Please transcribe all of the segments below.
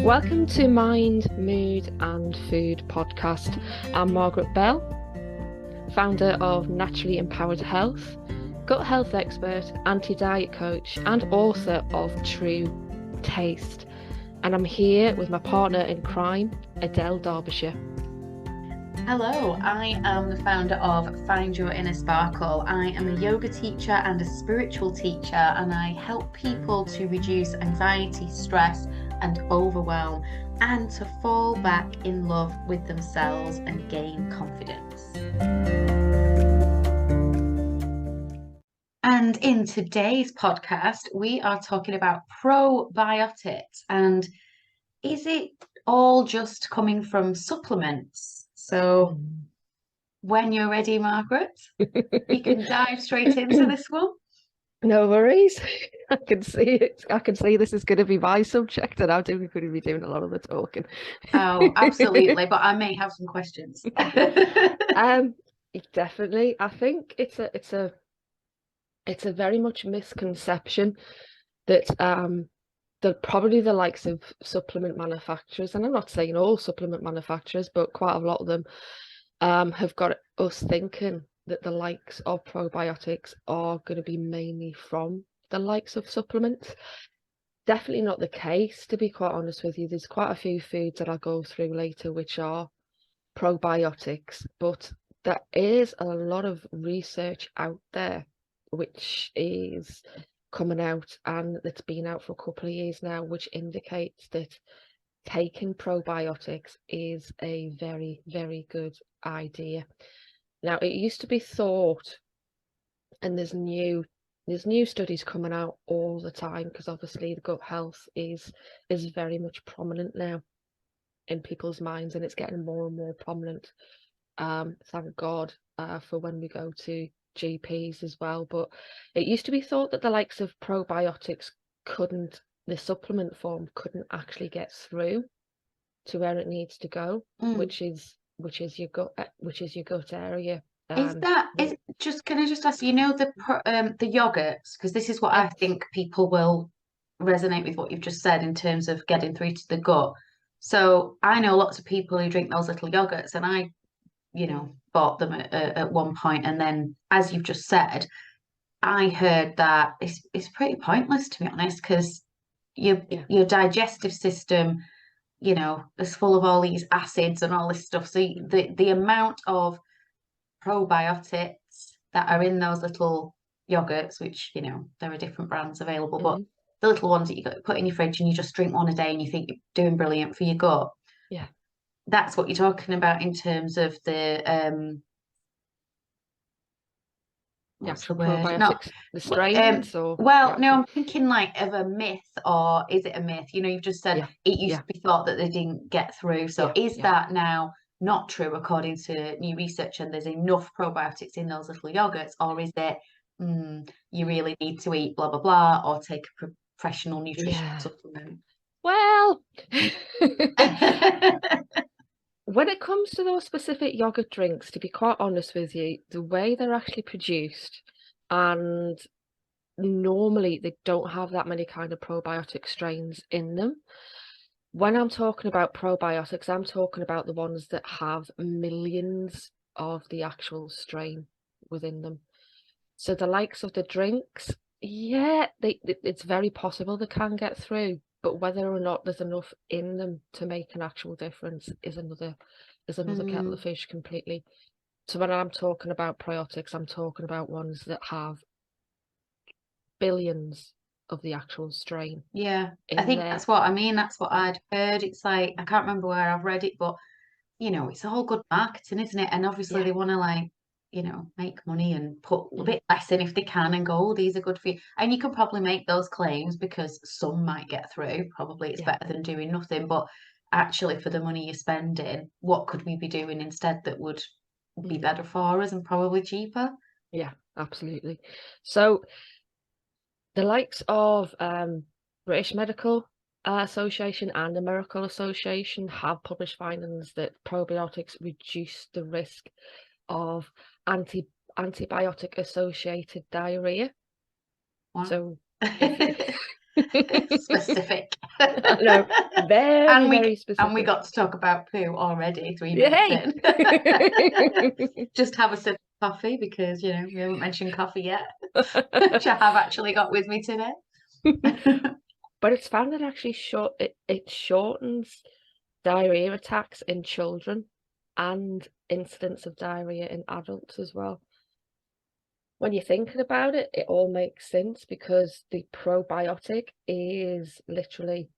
Welcome to Mind, Mood and Food podcast. I'm Margaret Bell, founder of Naturally Empowered Health, gut health expert, anti-diet coach and author of True Taste. And I'm here with my partner in crime, Adele Derbyshire. Hello, I am the founder of Find Your Inner Sparkle. I am a yoga teacher and a spiritual teacher, and I help people to reduce anxiety, stress, and overwhelm, and to fall back in love with themselves and gain confidence. And in today's podcast, we are talking about probiotics, and is it all just coming from supplements? So when you're ready, Margaret, you can dive straight into this one. No worries. I can see it. I can see this is going to be my subject, and I'm going to be doing a lot of the talking. Oh, absolutely. But I may have some questions. Definitely. I think it's a very much misconception that probably the likes of supplement manufacturers, and I'm not saying all supplement manufacturers, but quite a lot of them have got us thinking that the likes of probiotics are going to be mainly from the likes of supplements. Definitely not the case, to be quite honest with you. There's quite a few foods that I'll go through later which are probiotics, but there is a lot of research out there which is coming out, and it's been out for a couple of years now, which indicates that taking probiotics is a very, very good idea. Now, it used to be thought, and there's new studies coming out all the time, because obviously the gut health is very much prominent now in people's minds, and it's getting more and more prominent. Thank God for when we go to GPs as well. But it used to be thought that the likes of probiotics the supplement form couldn't actually get through to where it needs to go, which is your gut area. Can I just ask, the yogurts, because this is what I think people will resonate with what you've just said in terms of getting through to the gut. So I know lots of people who drink those little yogurts, and I bought them at one point, and then, as you've just said, I heard that it's pretty pointless, to be honest, because your digestive system, is full of all these acids and all this stuff. So the amount of probiotics that are in those little yogurts, which there are different brands available, but the little ones that you got put in your fridge and you just drink one a day and you think you're doing brilliant for your gut. Yeah. That's what you're talking about in terms of the what's the word? Probiotics, the strains, or no, I'm thinking like of a myth, or is it a myth? You've just said it used to be thought that they didn't get through. So is that now not true according to new research, and there's enough probiotics in those little yogurts, or is it you really need to eat blah blah blah or take a professional nutrition supplement? Well, when it comes to those specific yogurt drinks, to be quite honest with you, the way they're actually produced, and normally they don't have that many kind of probiotic strains in them. When I'm talking about probiotics, I'm talking about the ones that have millions of the actual strain within them. So the likes of the drinks, it's very possible they can get through, but whether or not there's enough in them to make an actual difference is another kettle of fish completely. So when I'm talking about probiotics, I'm talking about ones that have billions of the actual strain. Yeah, I think that's what I mean. That's what I'd heard. It's like, I can't remember where I've read it, but it's all good marketing, isn't it? And obviously they want to make money and put a bit less in if they can and go, oh, these are good for you. And you can probably make those claims because some might get through. Probably it's better than doing nothing. But actually, for the money you're spending, what could we be doing instead that would be better for us and probably cheaper? Yeah, absolutely. So the likes of British Medical Association and the Medical Association have published findings that probiotics reduce the risk of antibiotic associated diarrhea. Wow. So specific. No, Very, very and we specific. got to talk about poo already 3 minutes Hey. in. Just have a sip of coffee because we haven't mentioned coffee yet, which I have actually got with me today. But it's found that actually it shortens diarrhea attacks in children and incidence of diarrhea in adults as well. When you're thinking about it, it all makes sense because the probiotic is literally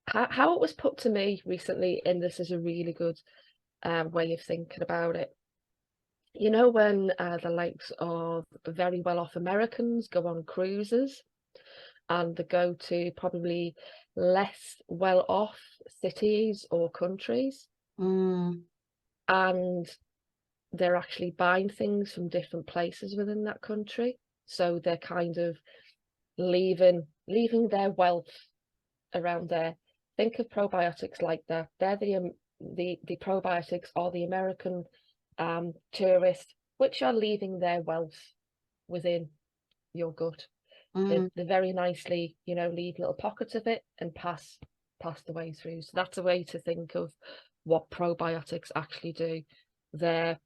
how it was put to me recently, and this is a really good way of thinking about it. You know, when the likes of very well-off Americans go on cruises and they go to probably less well-off cities or countries, Mm, and they're actually buying things from different places within that country. So they're kind of leaving their wealth around there. Think of probiotics like that. They're the probiotics are the American tourists, which are leaving their wealth within your gut. mm, They very nicely, leave little pockets of it and pass the way through. So that's a way to think of what probiotics actually do. They're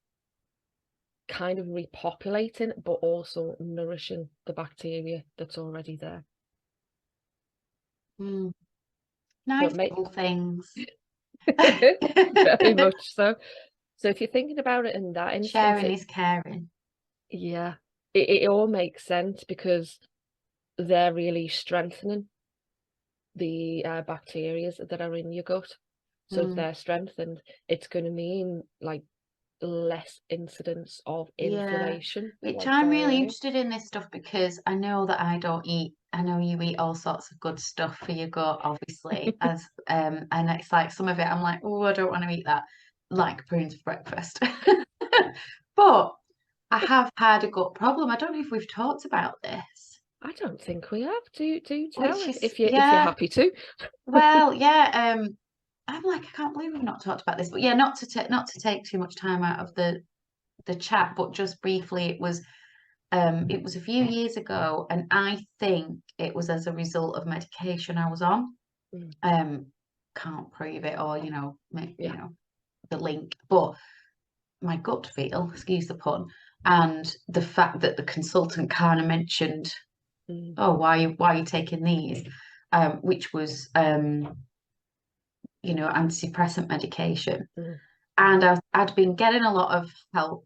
kind of repopulating, but also nourishing the bacteria that's already there. mm. So Nice it may little things. very much so. So if you're thinking about it in that instance, Sharing is caring. yeah, it all makes sense because they're really strengthening the bacteria that are in your gut. So if Mm. they're strengthened, it's going to mean like less incidence of Yeah, inflammation, which like I'm really diarrhea. interested in this stuff because I know that I don't eat. I know you eat all sorts of good stuff for your gut, obviously. And it's like some of it I'm like, oh, I don't want to eat that, like prunes for breakfast. But I have had a gut problem. I don't know if we've talked about this, I don't think we have. Do tell which is if you're yeah, happy to. well, yeah. I'm like, I can't believe we've not talked about this, but yeah, not to take too much time out of the chat, but just briefly, it was a few years ago, and I think it was as a result of medication I was on. Mm, Um, can't prove it or make yeah. the link, but my gut feel, excuse the pun, and the fact that the consultant kind of mentioned, Mm, oh, why are you taking these, which was antidepressant medication, mm, and I'd been getting a lot of help,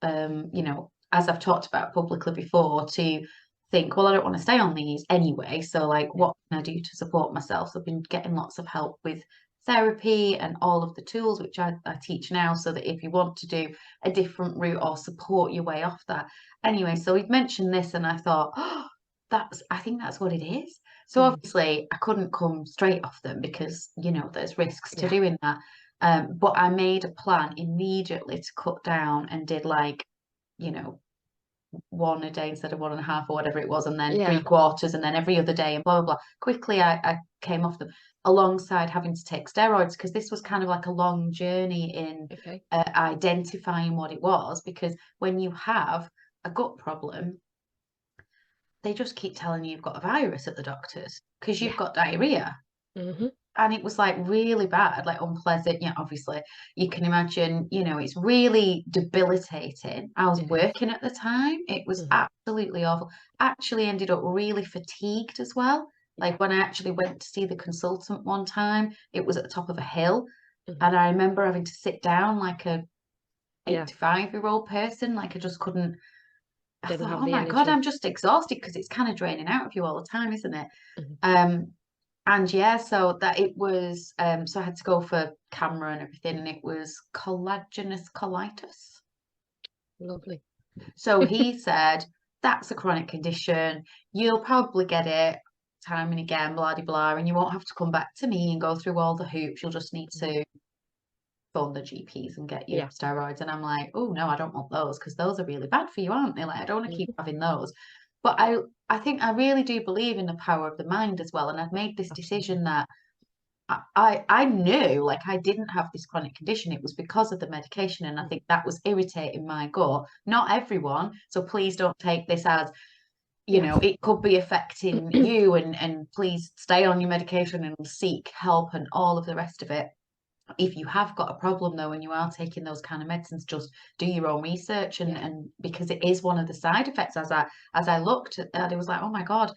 as I've talked about publicly before, to think, well, I don't want to stay on these anyway. So, like, yeah. what can I do to support myself? So, I've been getting lots of help with therapy and all of the tools which I teach now, so that if you want to do a different route or support your way off that. Anyway, so we've mentioned this, and I thought, oh, I think that's what it is. So, Mm, obviously, I couldn't come straight off them because, there's risks to yeah. doing that. But I made a plan immediately to cut down and did like, you know, one a day instead of one and a half or whatever it was, and then three Yeah. quarters, and then every other day, and blah blah blah. Quickly, I came off them alongside having to take steroids because this was kind of like a long journey in Okay. identifying what it was. Because when you have a gut problem, they just keep telling you you've got a virus at the doctors because you've Yeah. got diarrhea. Mm-hmm. And it was like really bad, like unpleasant. Yeah, obviously, you can imagine, it's really debilitating. I was It is. working at the time, it was Mm, absolutely awful. Actually, ended up really fatigued as well. yeah. Like when I actually went to see the consultant one time, it was at the top of a hill. Mm, And I remember having to sit down like a yeah. 85-year-old person, like I just couldn't. I Didn't thought, have oh the my God, energy. I'm just exhausted because it's kind of draining out of you all the time, isn't it? Mm, Um, and yeah, so that it was, so I had to go for camera and everything, and it was collagenous colitis. lovely. So he said, that's a chronic condition. You'll probably get it time and again, blah, blah, blah, and you won't have to come back to me and go through all the hoops. You'll just need Mm, to phone the GPs and get your yeah. steroids. And I'm like, oh no, I don't want those because those are really bad for you, aren't they? Like, I don't want to keep Mm-hmm. having those. But I think I really do believe in the power of the mind as well. And I've made this Absolutely. decision that I knew like I didn't have this chronic condition. It was because of the medication, and I Mm, think that was irritating my gut. Not everyone, so please don't take this as you know, it could be affecting you, and please stay on your medication and seek help and all of the rest of it. If you have got a problem though, and you are taking those kind of medicines, just do your own research, and because it is one of the side effects. As I looked at that, it was like, oh my God.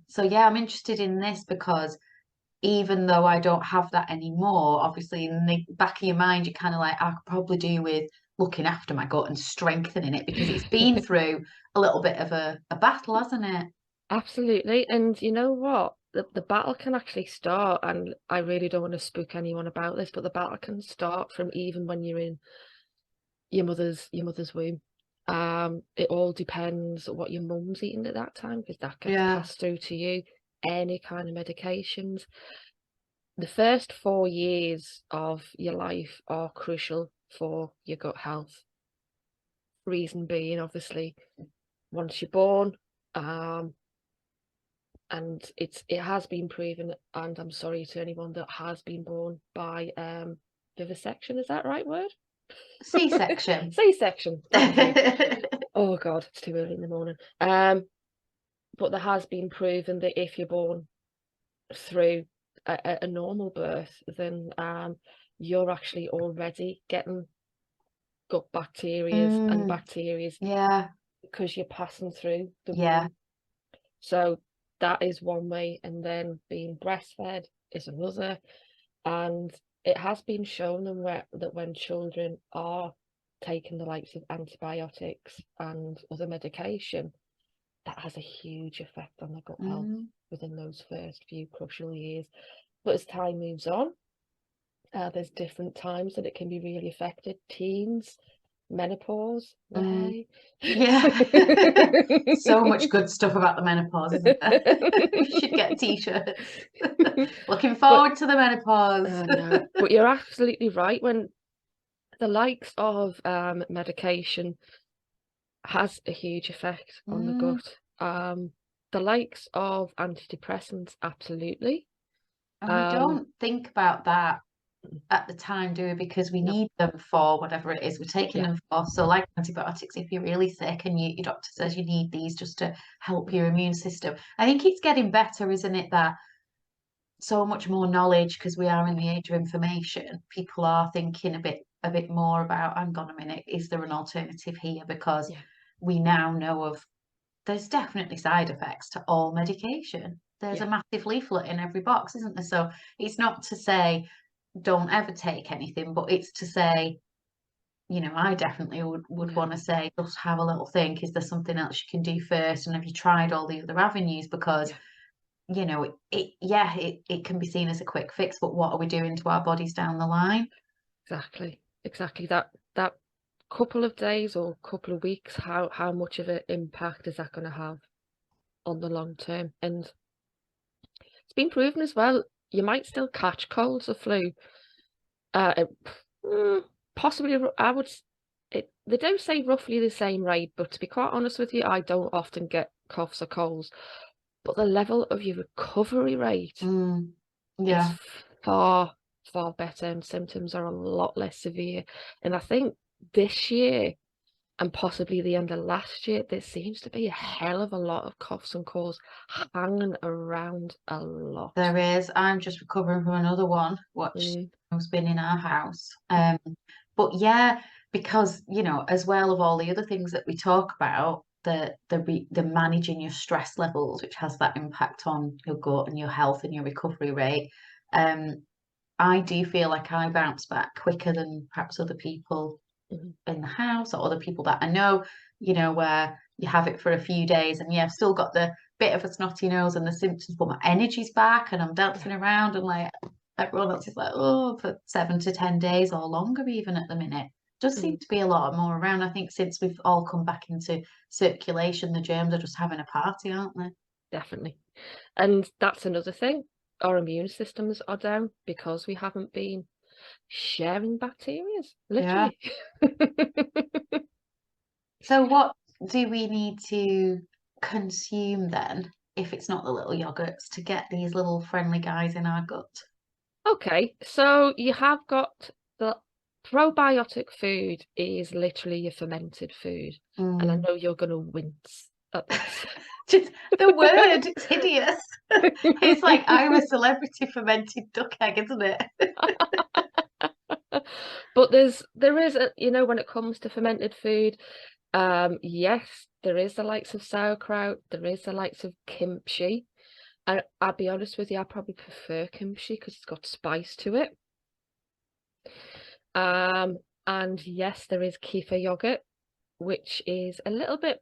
So yeah, I'm interested in this because even though I don't have that anymore, obviously in the back of your mind, you're kind of like, I could probably do with looking after my gut and strengthening it because it's been through a little bit of a battle, hasn't it? Absolutely. And you know what? The battle can actually start, and I really don't want to spook anyone about this, but the battle can start from even when you're in your mother's womb. It all depends what your mum's eating at that time, because that gets Yeah. passed through to you. Any kind of medications. The first 4 years of your life are crucial for your gut health. Reason being, obviously, once you're born, and it has been proven, and I'm sorry to anyone that has been born by vivisection, is that right word? C-section. C-section, thank you. Oh God, it's too early in the morning. But there has been proven that if you're born through a normal birth, then you're actually already getting gut bacterias and bacterias Yeah. because you're passing through the Yeah. womb. So that is one way, and then being breastfed is another. And it has been shown that when children are taking the likes of antibiotics and other medication, that has a huge effect on their gut health within those first few crucial years. But as time moves on, there's different times that it can be really affected. Teens, menopause, way. Yeah. So much good stuff about the menopause, isn't there? We should get t-shirts. Looking forward to the menopause. No, but you're absolutely right. When the likes of medication has a huge effect on the gut. The likes of antidepressants, absolutely. And we don't think about that at the time, do we? Because we No, need them for whatever it is we're taking yeah, them for. So, like antibiotics, if you're really sick and your doctor says you need these just to help your immune system, I think it's getting better, isn't it? That so much more knowledge because we are in the age of information. People are thinking a bit more about, hang on a minute, is there an alternative here? Because yeah, we now know of there's definitely side effects to all medication. There's yeah, a massive leaflet in every box, isn't there? So it's not to say don't ever take anything, but it's to say, I definitely would yeah, want to say, just have a little think. Is there something else you can do first? And have you tried all the other avenues? Because, yeah, it can be seen as a quick fix, but what are we doing to our bodies down the line? exactly. That couple of days or couple of weeks, how much of an impact is that going to have on the long term? And it's been proven as well, you might still catch colds or flu. Uh, Possibly, they don't say roughly the same rate, but to be quite honest with you, I don't often get coughs or colds. But the level of your recovery rate is Yeah. far, far better, and symptoms are a lot less severe. And I think this year, and possibly the end of last year, there seems to be a hell of a lot of coughs and colds hanging around a lot. There is. I'm just recovering from another one, which Mm, has been in our house. But yeah, because as well of all the other things that we talk about, the managing your stress levels, which has that impact on your gut and your health and your recovery rate. I do feel like I bounce back quicker than perhaps other people mhm. in the house or other people that I know, where you have it for a few days and I've still got the bit of a snotty nose and the symptoms, but my energy's back and I'm dancing around and like everyone else is like, oh, for 7 to 10 days or longer even at the minute. Does seem Mm, to be a lot more around. I think since we've all come back into circulation, the germs are just having a party, aren't they? definitely. And that's another thing. Our immune systems are down because we haven't been sharing bacteria, Yeah. literally. So what do we need to consume then, if it's not the little yogurts, to get these little friendly guys in our gut? Okay, so you have got the probiotic food is literally your fermented food. And I Mm, know you're going to wince That's Just the word, it's hideous. It's like I'm a celebrity fermented duck egg, isn't it? But there is a, you know, when it comes to fermented food, yes, there is the likes of sauerkraut, there is the likes of kimchi. And I'll be honest with you, I probably prefer kimchi because it's got spice to it. And yes, there is kefir yogurt, which is a little bit,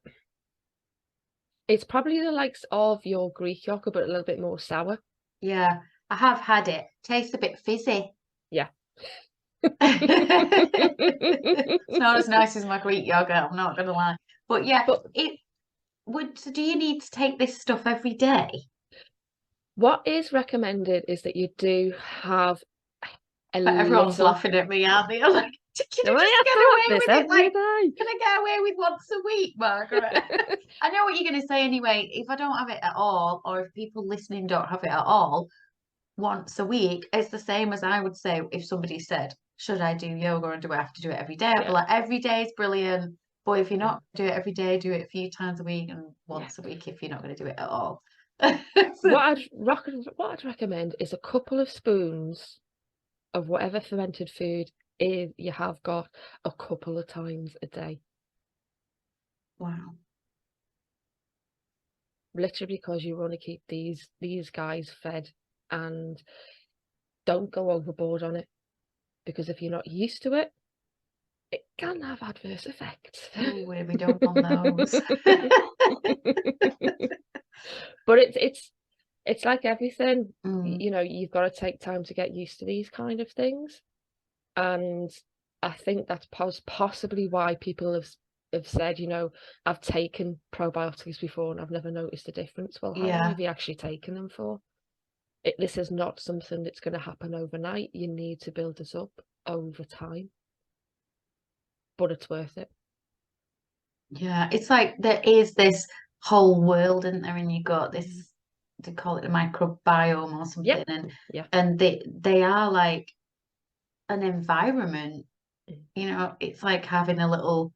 it's probably the likes of your Greek yogurt, but a little bit more sour. Yeah, I have had it. Tastes a bit fizzy. Yeah. It's not as nice as my Greek yogurt, I'm not gonna lie. But yeah, But it would, so do you need to take this stuff every day? what is recommended is that you do have a But everyone's little. laughing at me, aren't they? I'm like, can Do you I just have get to away have this with it? every Like, day? can I get away with once a week, Margaret? I know what you're going to say anyway. If I don't have it at all, or if people listening don't have it at all, once a week, it's the same as I would say if somebody said, should I do yoga and do I have to do it every day? I'd be Yeah, like, every day is brilliant. But if you're yeah, not do it every day, do it a few times a week and yeah. once a week if you're not going to do it at all. What I'd recommend is a couple of spoons of whatever fermented food is you have got a couple of times a day. Wow. Literally because you want to keep these guys fed, and don't go overboard on it, because if you're not used to it, it can have adverse effects. Oh, we don't want those. But it's like everything, Mm, you know, you've got to take time to get used to these kind of things. And I think that's possibly why people have said, you know, I've taken probiotics before and I've never noticed a difference. Well, how long yeah. have you actually taken them for? This is not something that's going to happen overnight. You need to build this up over time, but it's worth it. Yeah. It's like there is this whole world, isn't there? And you got Mm. this, they call it a microbiome or Yep. something, Yeah. and they are like an environment. Mm. You know, it's like having a little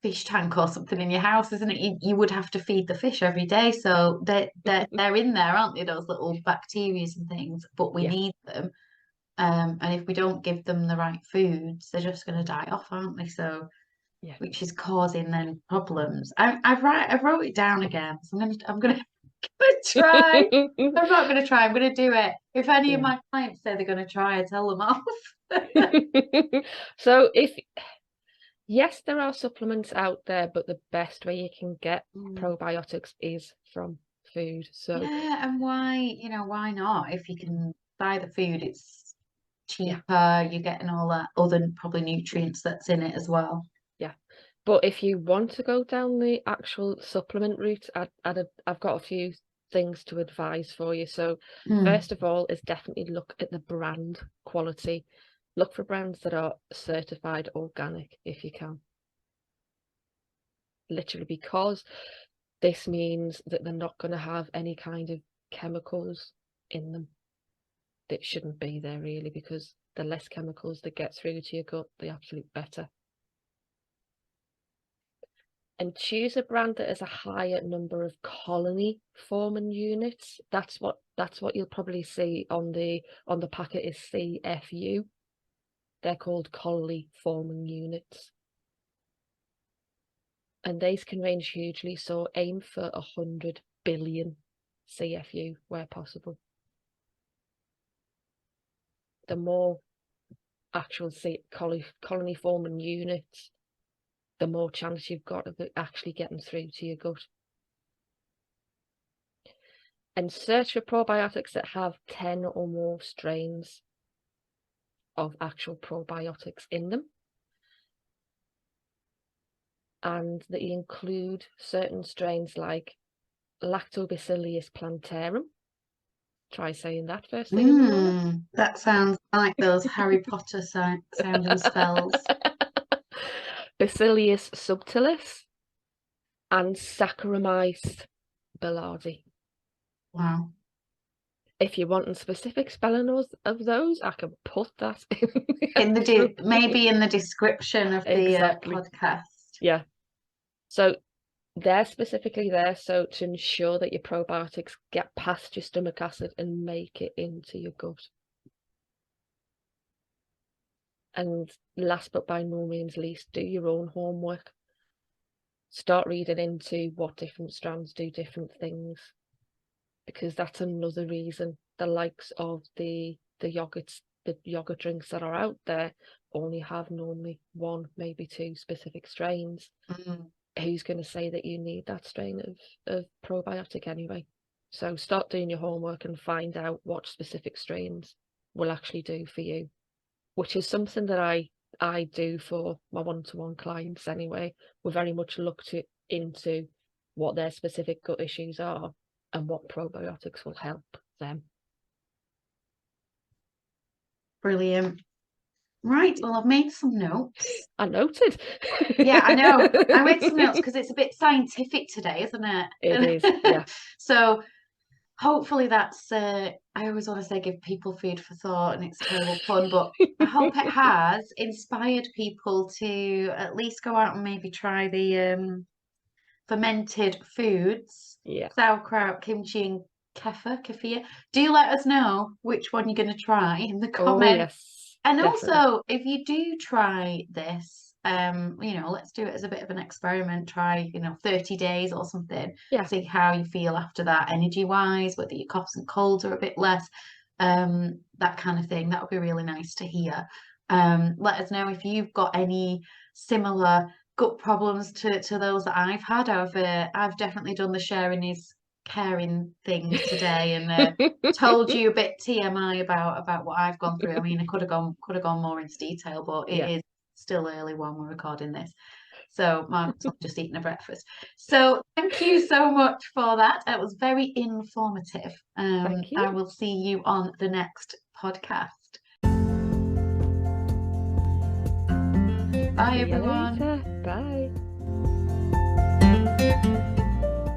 fish tank or something in your house, isn't it? You would have to feed the fish every day, so they're in there, aren't they? Those little bacteria and things, but we Yeah. need them. And if we don't give them the right foods, they're just going to die off, aren't they? So, Yeah. which is causing then problems. I wrote it down again, so I'm gonna try. I'm not gonna try. I'm gonna do it. If any of Yeah. my clients say they're gonna try, I tell them off. So yes, there are supplements out there, but the best way you can get Mm. probiotics is from food. So Yeah, and why not? If you can buy the food, it's yeah, cheaper. You're getting all that other probably nutrients that's in it as well. yeah. But if you want to go down the actual supplement route, I've got a few things to advise for you. So Mm. first of all is definitely look at the brand quality. Look for brands that are certified organic if you can. Literally, because this means that they're not going to have any kind of chemicals in them that shouldn't be there, really, because the less chemicals that get through to your gut, the absolute better. And choose a brand that has a higher number of colony forming units. That's what you'll probably see on the packet is CFU. They're called colony forming units. And these can range hugely, so aim for 100 billion CFU where possible. The more actual colony forming units, the more chance you've got of it actually getting through to your gut. And search for probiotics that have 10 or more strains of actual probiotics in them, and that you include certain strains like Lactobacillus plantarum. Try saying that first thing in the morning. That sounds like those Harry Potter sounding spells. Bacillus subtilis and Saccharomyces boulardii. Wow. If you want a specific spelling of those, I can put that in In the the maybe in the description of the exactly. podcast. Yeah. So they're specifically there so to ensure that your probiotics get past your stomach acid and make it into your gut. And last but by no means least, do your own homework. Start reading into what different strands do different things, because that's another reason the likes of the yogurts, the yogurt drinks that are out there only have normally one, maybe two specific strains. Who's going to say that you need that strain of probiotic anyway? So start doing your homework and find out what specific strains will actually do for you, which is something that I do for my one-to-one clients anyway. We very much look into what their specific gut issues are and what probiotics will help them. Brilliant. Right, well, I've made some notes. I noted. Yeah, I know. I made some notes because it's a bit scientific today, isn't it? It is, yeah. So hopefully that's, I always want to say give people food for thought, and it's terrible pun, but I hope it has inspired people to at least go out and maybe try the fermented foods, Yeah. sauerkraut, kimchi, and kefir. Do let us know which one you're going to try in the comments. Oh, yes, and definitely. Also, if you do try this, let's do it as a bit of an experiment. Try, 30 days or something. Yeah. See how you feel after that, energy-wise, whether your coughs and colds are a bit less, that kind of thing. That would be really nice to hear. Let us know if you've got any similar gut problems to those that I've had. I've definitely done the sharing is caring thing today, and told you a bit TMI about what I've gone through. I mean, I could have gone more into detail, but it is still early when we're recording this. So Margaret's not just eating a breakfast. So thank you so much for that. It was very informative. Thank you. I will see you on the next podcast. Bye, everyone.